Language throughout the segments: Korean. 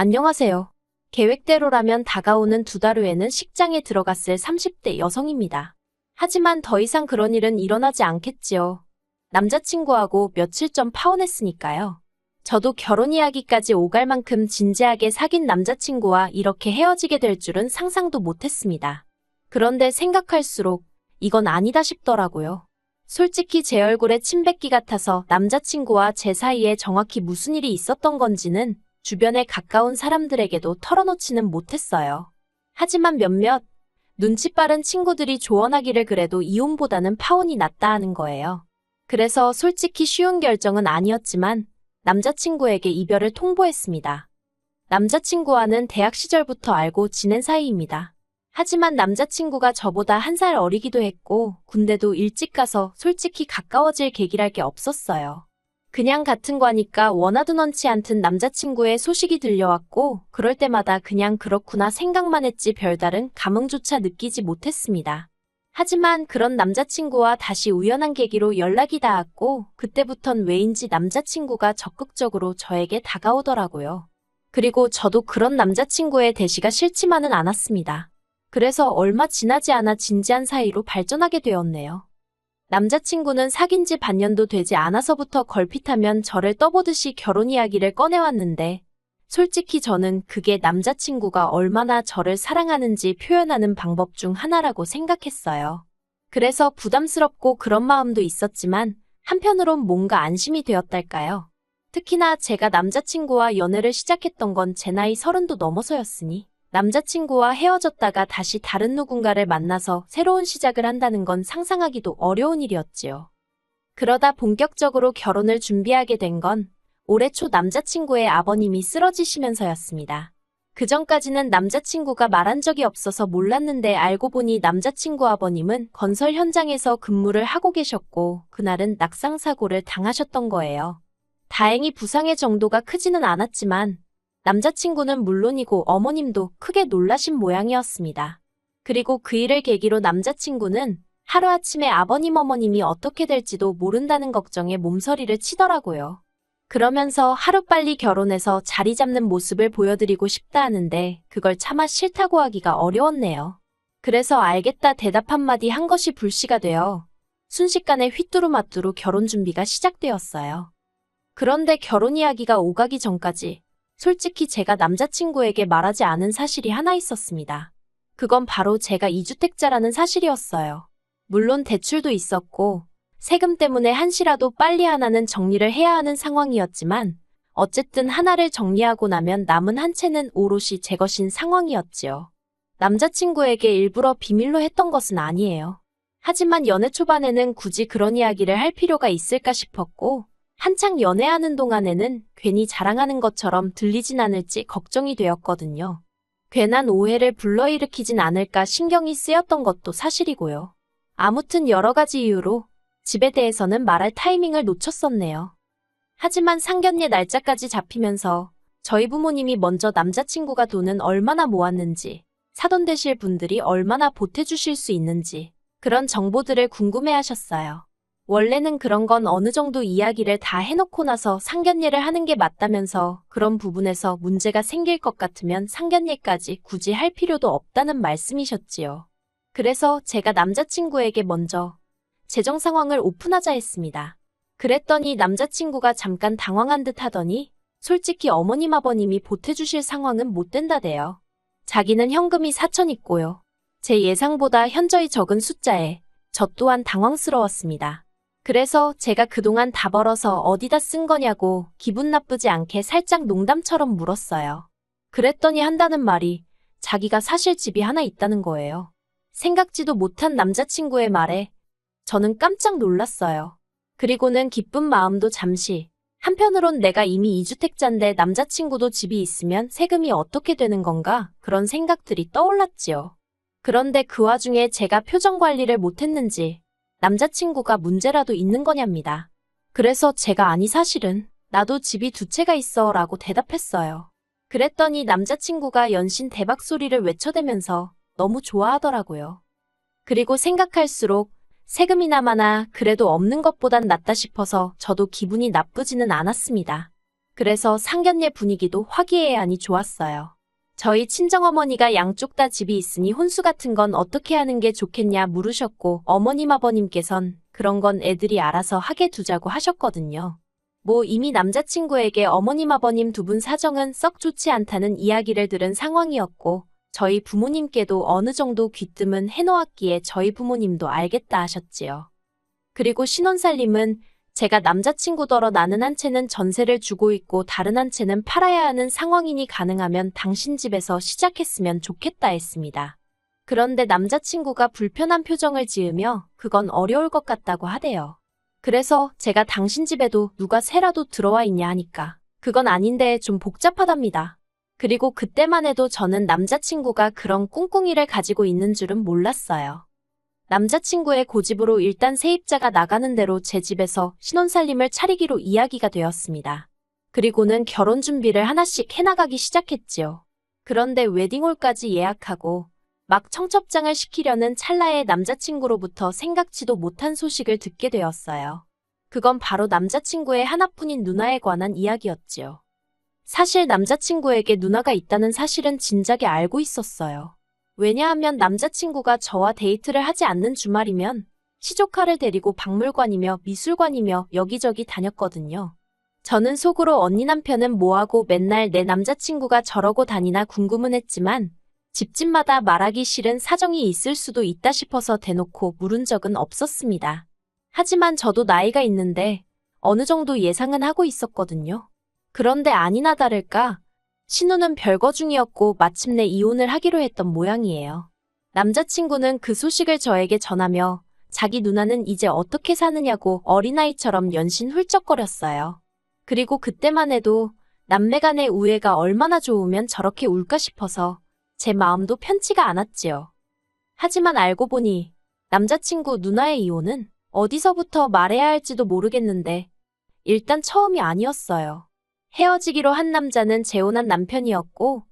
안녕하세요. 계획대로라면 다가오는 2달 후에는 직장에 들어갔을 30대 여성입니다. 하지만 더 이상 그런 일은 일어나지 않겠지요. 남자친구하고 며칠 전 파혼했으니까요. 저도 결혼 이야기까지 오갈 만큼 진지하게 사귄 남자친구와 이렇게 헤어지게 될 줄은 상상도 못했습니다. 그런데 생각할수록 이건 아니다 싶더라고요. 솔직히 제 얼굴에 침 뱉기 같아서 남자친구와 제 사이에 정확히 무슨 일이 있었던 건지는 주변에 가까운 사람들에게도 털어놓지는 못했어요. 하지만 몇몇 눈치 빠른 친구들이 조언하기를 그래도 이혼보다는 파혼이 낫다 하는 거예요. 그래서 솔직히 쉬운 결정은 아니었지만 남자친구에게 이별을 통보했습니다. 남자친구와는 대학 시절부터 알고 지낸 사이입니다. 하지만 남자친구가 저보다 1살 어리기도 했고 군대도 일찍 가서 솔직히 가까워질 계기랄 게 없었어요. 그냥 같은 과니까 원하든 원치 않든 남자친구의 소식이 들려왔고 그럴 때마다 그냥 그렇구나 생각만 했지 별다른 감흥조차 느끼지 못했습니다. 하지만 그런 남자친구와 다시 우연한 계기로 연락이 닿았고 그때부턴 왜인지 남자친구가 적극적으로 저에게 다가오더라고요. 그리고 저도 그런 남자친구의 대시가 싫지만은 않았습니다. 그래서 얼마 지나지 않아 진지한 사이로 발전하게 되었네요. 남자친구는 사귄 지 반년도 되지 않아서부터 걸핏하면 저를 떠보듯이 결혼 이야기를 꺼내왔는데 솔직히 저는 그게 남자친구가 얼마나 저를 사랑하는지 표현하는 방법 중 하나라고 생각했어요. 그래서 부담스럽고 그런 마음도 있었지만 한편으론 뭔가 안심이 되었달까요? 특히나 제가 남자친구와 연애를 시작했던 건 제 나이 30도 넘어서였으니 남자친구와 헤어졌다가 다시 다른 누군가를 만나서 새로운 시작을 한다는 건 상상하기도 어려운 일이었지요. 그러다 본격적으로 결혼을 준비하게 된 건 올해 초 남자친구의 아버님이 쓰러지시면서였습니다. 그전까지는 남자친구가 말한 적이 없어서 몰랐는데 알고 보니 남자친구 아버님은 건설 현장에서 근무를 하고 계셨고 그날은 낙상사고를 당하셨던 거예요. 다행히 부상의 정도가 크지는 않았지만 남자친구는 물론이고 어머님도 크게 놀라신 모양이었습니다. 그리고 그 일을 계기로 남자친구는 하루아침에 아버님 어머님이 어떻게 될지도 모른다는 걱정에 몸서리를 치더라고요. 그러면서 하루빨리 결혼해서 자리 잡는 모습을 보여드리고 싶다 하는데 그걸 차마 싫다고 하기가 어려웠네요. 그래서 알겠다 대답 한마디 한 것이 불씨가 되어 순식간에 휘뚜루마뚜루 결혼 준비가 시작되었어요. 그런데 결혼 이야기가 오가기 전까지 솔직히 제가 남자친구에게 말하지 않은 사실이 하나 있었습니다. 그건 바로 제가 이주택자라는 사실이었어요. 물론 대출도 있었고 세금 때문에 한시라도 빨리 하나는 정리를 해야 하는 상황이었지만 어쨌든 하나를 정리하고 나면 남은 한 채는 오롯이 제 것인 상황이었지요. 남자친구에게 일부러 비밀로 했던 것은 아니에요. 하지만 연애 초반에는 굳이 그런 이야기를 할 필요가 있을까 싶었고 한창 연애하는 동안에는 괜히 자랑하는 것처럼 들리진 않을지 걱정이 되었거든요. 괜한 오해를 불러일으키진 않을까 신경이 쓰였던 것도 사실이고요. 아무튼 여러 가지 이유로 집에 대해서는 말할 타이밍을 놓쳤었네요. 하지만 상견례 날짜까지 잡히면서 저희 부모님이 먼저 남자친구가 돈은 얼마나 모았는지, 사돈 되실 분들이 얼마나 보태주실 수 있는지 그런 정보들을 궁금해하셨어요. 원래는 그런 건 어느 정도 이야기를 다 해놓고 나서 상견례를 하는 게 맞다면서 그런 부분에서 문제가 생길 것 같으면 상견례까지 굳이 할 필요도 없다는 말씀이셨지요. 그래서 제가 남자친구에게 먼저 재정 상황을 오픈하자 했습니다. 그랬더니 남자친구가 잠깐 당황한 듯 하더니 솔직히 어머님 아버님이 보태주실 상황은 못 된다대요. 자기는 현금이 4천 있고요. 제 예상보다 현저히 적은 숫자에 저 또한 당황스러웠습니다. 그래서 제가 그동안 다 벌어서 어디다 쓴 거냐고 기분 나쁘지 않게 살짝 농담처럼 물었어요. 그랬더니 한다는 말이 자기가 사실 집이 하나 있다는 거예요. 생각지도 못한 남자친구의 말에 저는 깜짝 놀랐어요. 그리고는 기쁜 마음도 잠시, 한편으론 내가 이미 이주택자인데 남자친구도 집이 있으면 세금이 어떻게 되는 건가 그런 생각들이 떠올랐지요. 그런데 그 와중에 제가 표정 관리를 못했는지 남자친구가 문제라도 있는 거냐입니다. 그래서 제가 아니 사실은 나도 집이 2채가 있어 라고 대답했어요. 그랬더니 남자친구가 연신 대박 소리를 외쳐대면서 너무 좋아하더라고요. 그리고 생각할수록 세금이나마나 그래도 없는 것보단 낫다 싶어서 저도 기분이 나쁘지는 않았습니다. 그래서 상견례 분위기도 화기애애하니 좋았어요. 저희 친정어머니가 양쪽 다 집이 있으니 혼수 같은 건 어떻게 하는 게 좋겠냐 물으셨고 어머님 아버님께선 그런 건 애들이 알아서 하게 두자고 하셨거든요. 뭐 이미 남자친구에게 어머님 아버님 두 분 사정은 썩 좋지 않다는 이야기를 들은 상황이었고 저희 부모님께도 어느 정도 귀뜸은 해놓았기에 저희 부모님도 알겠다 하셨지요. 그리고 신혼살림은 제가 남자친구더러 나는 한 채는 전세를 주고 있고 다른 한 채는 팔아야 하는 상황이니 가능하면 당신 집에서 시작했으면 좋겠다 했습니다. 그런데 남자친구가 불편한 표정을 지으며 그건 어려울 것 같다고 하대요. 그래서 제가 당신 집에도 누가 새라도 들어와 있냐 하니까 그건 아닌데 좀 복잡하답니다. 그리고 그때만 해도 저는 남자친구가 그런 꿍꿍이를 가지고 있는 줄은 몰랐어요. 남자친구의 고집으로 일단 세입자가 나가는 대로 제 집에서 신혼살림을 차리기로 이야기가 되었습니다. 그리고는 결혼 준비를 하나씩 해나가기 시작했지요. 그런데 웨딩홀까지 예약하고 막 청첩장을 시키려는 찰나에 남자친구로부터 생각지도 못한 소식을 듣게 되었어요. 그건 바로 남자친구의 하나뿐인 누나에 관한 이야기였지요. 사실 남자친구에게 누나가 있다는 사실은 진작에 알고 있었어요. 왜냐하면 남자친구가 저와 데이트를 하지 않는 주말이면 시조카를 데리고 박물관이며 미술관이며 여기저기 다녔거든요. 저는 속으로 언니 남편은 뭐하고 맨날 내 남자친구가 저러고 다니나 궁금은 했지만 집집마다 말하기 싫은 사정이 있을 수도 있다 싶어서 대놓고 물은 적은 없었습니다. 하지만 저도 나이가 있는데 어느 정도 예상은 하고 있었거든요. 그런데 아니나 다를까 신우는 별거 중이었고 마침내 이혼을 하기로 했던 모양이에요. 남자친구는 그 소식을 저에게 전하며 자기 누나는 이제 어떻게 사느냐고 어린아이처럼 연신 훌쩍거렸어요. 그리고 그때만 해도 남매 간의 우애가 얼마나 좋으면 저렇게 울까 싶어서 제 마음도 편치가 않았지요. 하지만 알고 보니 남자친구 누나의 이혼은 어디서부터 말해야 할지도 모르겠는데 일단 처음이 아니었어요. 헤어지기로 한 남자는 재혼한 남편이었고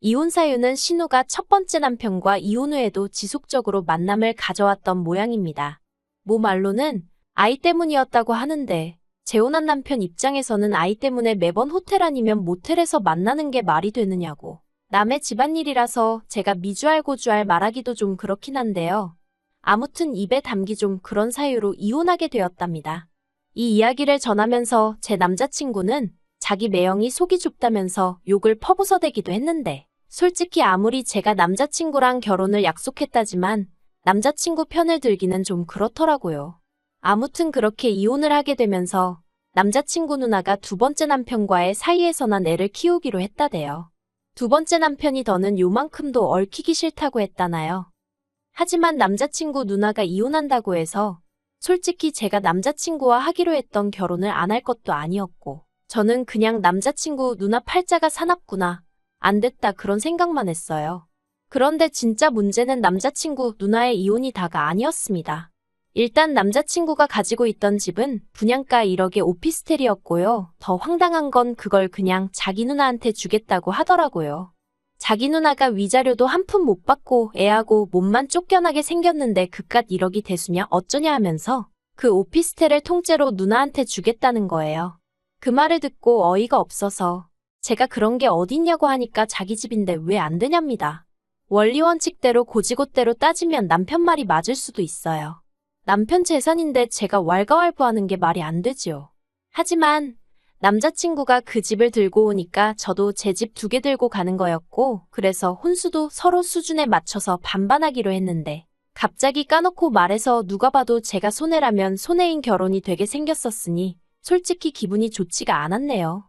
이혼 사유는 신우가 첫 번째 남편과 이혼 후에도 지속적으로 만남을 가져왔던 모양입니다. 모 말로는 아이 때문이었다고 하는데 재혼한 남편 입장에서는 아이 때문에 매번 호텔 아니면 모텔에서 만나는 게 말이 되느냐고. 남의 집안일이라서 제가 미주알 고주알 말하기도 좀 그렇긴 한데요. 아무튼 입에 담기 좀 그런 사유로 이혼하게 되었답니다. 이 이야기를 전하면서 제 남자친구는 자기 매형이 속이 좁다면서 욕을 퍼부어대기도 했는데 솔직히 아무리 제가 남자친구랑 결혼을 약속했다지만 남자친구 편을 들기는 좀 그렇더라고요. 아무튼 그렇게 이혼을 하게 되면서 남자친구 누나가 두 번째 남편과의 사이에서 난 애를 키우기로 했다대요. 두 번째 남편이 더는 요만큼도 얽히기 싫다고 했다나요. 하지만 남자친구 누나가 이혼한다고 해서 솔직히 제가 남자친구와 하기로 했던 결혼을 안 할 것도 아니었고 저는 그냥 남자친구 누나 팔자가 사납구나. 안 됐다 그런 생각만 했어요. 그런데 진짜 문제는 남자친구 누나의 이혼이 다가 아니었습니다. 일단 남자친구가 가지고 있던 집은 분양가 1억의 오피스텔이었고요. 더 황당한 건 그걸 그냥 자기 누나한테 주겠다고 하더라고요. 자기 누나가 위자료도 한 푼 못 받고 애하고 몸만 쫓겨나게 생겼는데 그깟 1억이 대수냐 어쩌냐 하면서 그 오피스텔을 통째로 누나한테 주겠다는 거예요. 그 말을 듣고 어이가 없어서 제가 그런 게 어딨냐고 하니까 자기 집인데 왜 안 되냐입니다. 원리원칙대로 고지고대로 따지면 남편 말이 맞을 수도 있어요. 남편 재산인데 제가 왈가왈부하는 게 말이 안 되지요. 하지만 남자친구가 그 집을 들고 오니까 저도 제 집 2개 들고 가는 거였고 그래서 혼수도 서로 수준에 맞춰서 반반하기로 했는데 갑자기 까놓고 말해서 누가 봐도 제가 손해라면 손해인 결혼이 되게 생겼었으니 솔직히 기분이 좋지가 않았네요.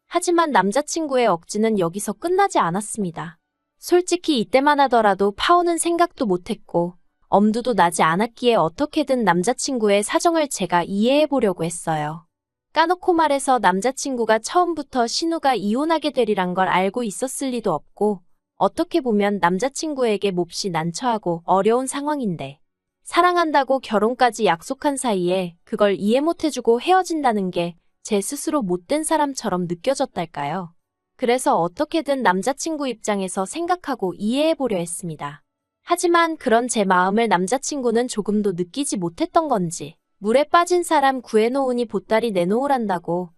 하지만 남자친구의 억지는 여기서 끝나지 않았습니다. 솔직히 이때만 하더라도 파오는 생각도 못했고 엄두도 나지 않았기에 어떻게든 남자친구의 사정을 제가 이해해보려고 했어요. 까놓고 말해서 남자친구가 처음부터 신우가 이혼하게 되리란 걸 알고 있었을 리도 없고 어떻게 보면 남자친구에게 몹시 난처하고 어려운 상황인데 사랑한다고 결혼까지 약속한 사이에 그걸 이해 못해주고 헤어진다는 게 제 스스로 못된 사람처럼 느껴졌달까요? 그래서 어떻게든 남자친구 입장에서 생각하고 이해해보려 했습니다. 하지만 그런 제 마음을 남자친구는 조금도 느끼지 못했던 건지 물에 빠진 사람 구해놓으니 보따리 내놓으란다고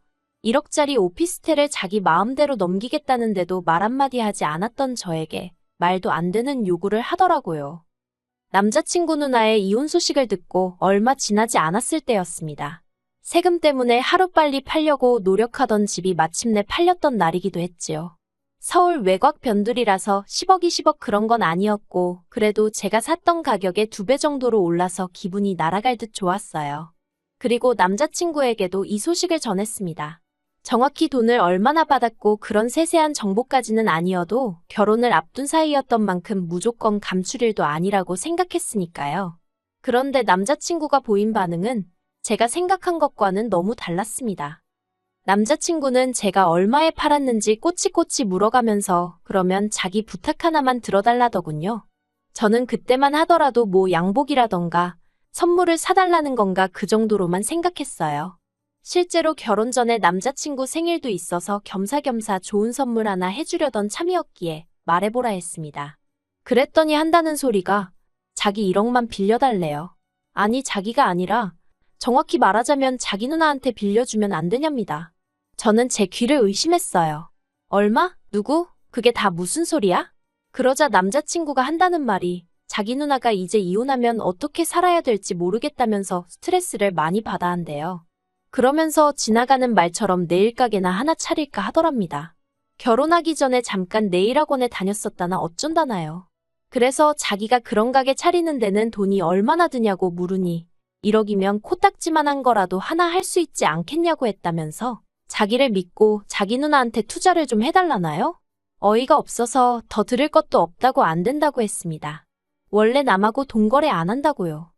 1억짜리 오피스텔을 자기 마음대로 넘기겠다는데도 말 한마디 하지 않았던 저에게 말도 안 되는 요구를 하더라고요. 남자친구 누나의 이혼 소식을 듣고 얼마 지나지 않았을 때였습니다. 세금 때문에 하루빨리 팔려고 노력하던 집이 마침내 팔렸던 날이기도 했지요. 서울 외곽 변두리라서 10억 20억 그런 건 아니었고 그래도 제가 샀던 가격의 2배 정도로 올라서 기분이 날아갈 듯 좋았어요. 그리고 남자친구에게도 이 소식을 전했습니다. 정확히 돈을 얼마나 받았고 그런 세세한 정보까지는 아니어도 결혼을 앞둔 사이였던 만큼 무조건 감출 일도 아니라고 생각했으니까요. 그런데 남자친구가 보인 반응은 제가 생각한 것과는 너무 달랐습니다. 남자친구는 제가 얼마에 팔았는지 꼬치꼬치 물어가면서 그러면 자기 부탁 하나만 들어달라더군요. 저는 그때만 하더라도 뭐 양복이라던가 선물을 사달라는 건가 그 정도로만 생각했어요. 실제로 결혼 전에 남자친구 생일도 있어서 겸사겸사 좋은 선물 하나 해주려던 참이었기에 말해보라 했습니다. 그랬더니 한다는 소리가 자기 1억만 빌려달래요. 아니 자기가 아니라 정확히 말하자면 자기 누나한테 빌려주면 안 되냐입니다. 저는 제 귀를 의심했어요. 얼마? 누구? 그게 다 무슨 소리야? 그러자 남자친구가 한다는 말이 자기 누나가 이제 이혼하면 어떻게 살아야 될지 모르겠다면서 스트레스를 많이 받아 한대요. 그러면서 지나가는 말처럼 네일 가게나 하나 차릴까 하더랍니다. 결혼하기 전에 잠깐 네일학원에 다녔었다나 어쩐다나요. 그래서 자기가 그런 가게 차리는 데는 돈이 얼마나 드냐고 물으니 1억이면 코딱지만한 거라도 하나 할 수 있지 않겠냐고 했다면서 자기를 믿고 자기 누나한테 투자를 좀 해달라나요? 어이가 없어서 더 들을 것도 없다고 안 된다고 했습니다. 원래 남하고 돈거래 안 한다고요.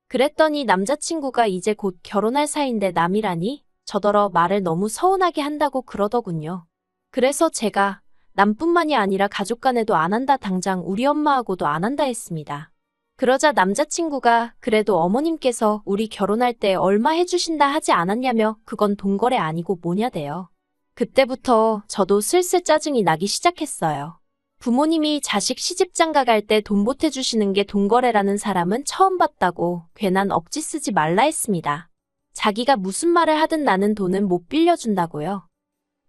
그랬더니 남자친구가 이제 곧 결혼할 사이인데 남이라니 저더러 말을 너무 서운하게 한다고 그러더군요. 그래서 제가 남뿐만이 아니라 가족 간에도 안 한다 당장 우리 엄마하고도 안 한다 했습니다. 그러자 남자친구가 그래도 어머님께서 우리 결혼할 때 얼마 해주신다 하지 않았냐며 그건 돈거래 아니고 뭐냐대요. 그때부터 저도 슬슬 짜증이 나기 시작했어요. 부모님이 자식 시집장가 갈 때 돈 보태주시는 게 돈거래라는 사람은 처음 봤다고 괜한 억지 쓰지 말라 했습니다. 자기가 무슨 말을 하든 나는 돈은 못 빌려준다고요.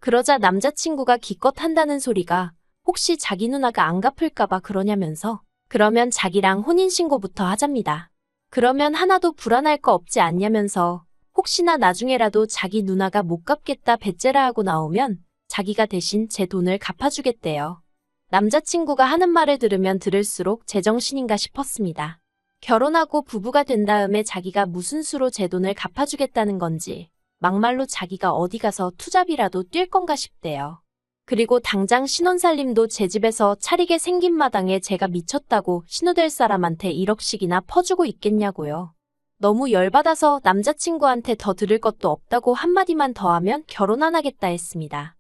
그러자 남자친구가 기껏 한다는 소리가 혹시 자기 누나가 안 갚을까봐 그러냐면서 그러면 자기랑 혼인신고부터 하잡니다. 그러면 하나도 불안할 거 없지 않냐면서 혹시나 나중에라도 자기 누나가 못 갚겠다 배째라 하고 나오면 자기가 대신 제 돈을 갚아주겠대요. 남자친구가 하는 말을 들으면 들을수록 제정신인가 싶었습니다. 결혼하고 부부가 된 다음에 자기가 무슨 수로 제 돈을 갚아주겠다는 건지 막말로 자기가 어디 가서 투잡이라도 뛸 건가 싶대요. 그리고 당장 신혼살림도 제 집에서 차리게 생긴 마당에 제가 미쳤다고 신우될 사람한테 1억씩이나 퍼주고 있겠냐고요. 너무 열받아서 남자친구한테 더 들을 것도 없다고 한마디만 더 하면 결혼 안 하겠다 했습니다.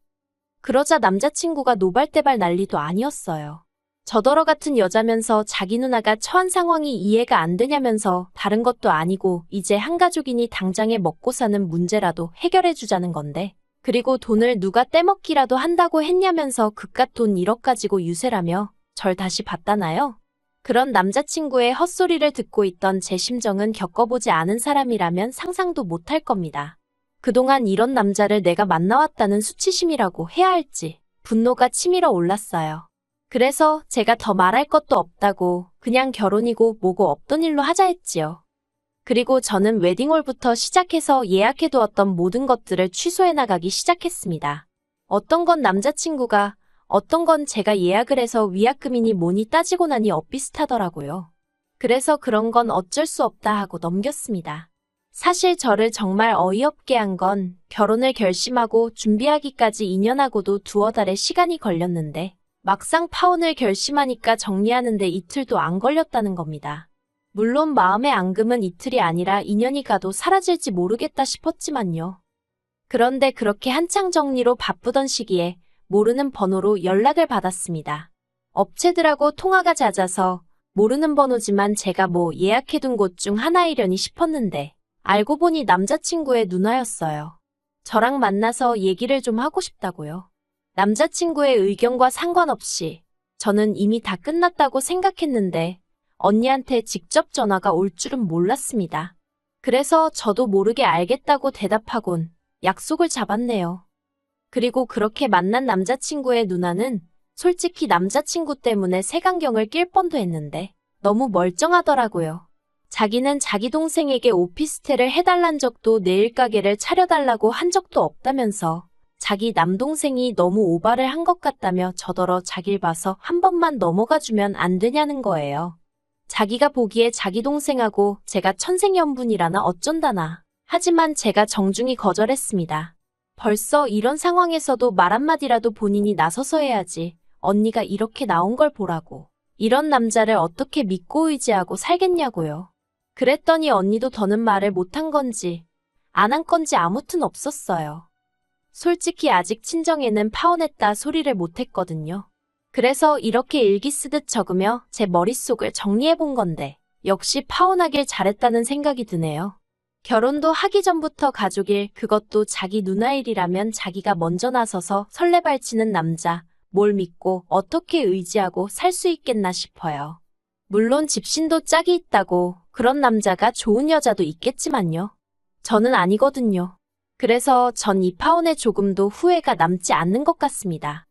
그러자 남자친구가 노발대발 난리도 아니었어요. 저더러 같은 여자면서 자기 누나가 처한 상황이 이해가 안 되냐면서 다른 것도 아니고 이제 한 가족이니 당장에 먹고 사는 문제라도 해결해 주자는 건데 그리고 돈을 누가 떼먹기라도 한다고 했냐면서 그깟 돈 1억 가지고 유세라며 절 다시 봤다나요? 그런 남자친구의 헛소리를 듣고 있던 제 심정은 겪어보지 않은 사람이라면 상상도 못할 겁니다. 그동안 이런 남자를 내가 만나왔다는 수치심이라고 해야 할지 분노가 치밀어 올랐어요. 그래서 제가 더 말할 것도 없다고 그냥 결혼이고 뭐고 없던 일로 하자 했지요. 그리고 저는 웨딩홀부터 시작해서 예약해두었던 모든 것들을 취소해 나가기 시작했습니다. 어떤 건 남자친구가, 어떤 건 제가 예약을 해서 위약금이니 뭐니 따지고 나니 엇비슷하더라고요. 그래서 그런 건 어쩔 수 없다 하고 넘겼습니다. 사실 저를 정말 어이없게 한 건 결혼을 결심하고 준비하기까지 2년하고도 두어 달의 시간이 걸렸는데 막상 파혼을 결심하니까 정리하는데 이틀도 안 걸렸다는 겁니다. 물론 마음의 앙금은 이틀이 아니라 2년이 가도 사라질지 모르겠다 싶었지만요. 그런데 그렇게 한창 정리로 바쁘던 시기에 모르는 번호로 연락을 받았습니다. 업체들하고 통화가 잦아서 모르는 번호지만 제가 뭐 예약해둔 곳 중 하나이려니 싶었는데 알고 보니 남자친구의 누나였어요. 저랑 만나서 얘기를 좀 하고 싶다고요. 남자친구의 의견과 상관없이 저는 이미 다 끝났다고 생각했는데 언니한테 직접 전화가 올 줄은 몰랐습니다. 그래서 저도 모르게 알겠다고 대답하곤 약속을 잡았네요. 그리고 그렇게 만난 남자친구의 누나는 솔직히 남자친구 때문에 색안경을 낄 뻔도 했는데 너무 멀쩡하더라고요. 자기는 자기 동생에게 오피스텔을 해달란 적도 네일 가게를 차려달라고 한 적도 없다면서 자기 남동생이 너무 오바를 한 것 같다며 저더러 자길 봐서 한 번만 넘어가주면 안 되냐는 거예요. 자기가 보기에 자기 동생하고 제가 천생연분이라나 어쩐다나. 하지만 제가 정중히 거절했습니다. 벌써 이런 상황에서도 말 한마디라도 본인이 나서서 해야지. 언니가 이렇게 나온 걸 보라고. 이런 남자를 어떻게 믿고 의지하고 살겠냐고요. 그랬더니 언니도 더는 말을 못한 건지 안 한 건지 아무튼 없었어요. 솔직히 아직 친정에는 파혼했다 소리를 못했거든요. 그래서 이렇게 일기 쓰듯 적으며 제 머릿속을 정리해본 건데 역시 파혼하길 잘했다는 생각이 드네요. 결혼도 하기 전부터 가족일, 그것도 자기 누나 일이라면 자기가 먼저 나서서 설레발치는 남자, 뭘 믿고 어떻게 의지하고 살 수 있겠나 싶어요. 물론 집신도 짝이 있다고 그런 남자가 좋은 여자도 있겠지만요. 저는 아니거든요. 그래서 전 이 파혼에 조금도 후회가 남지 않는 것 같습니다.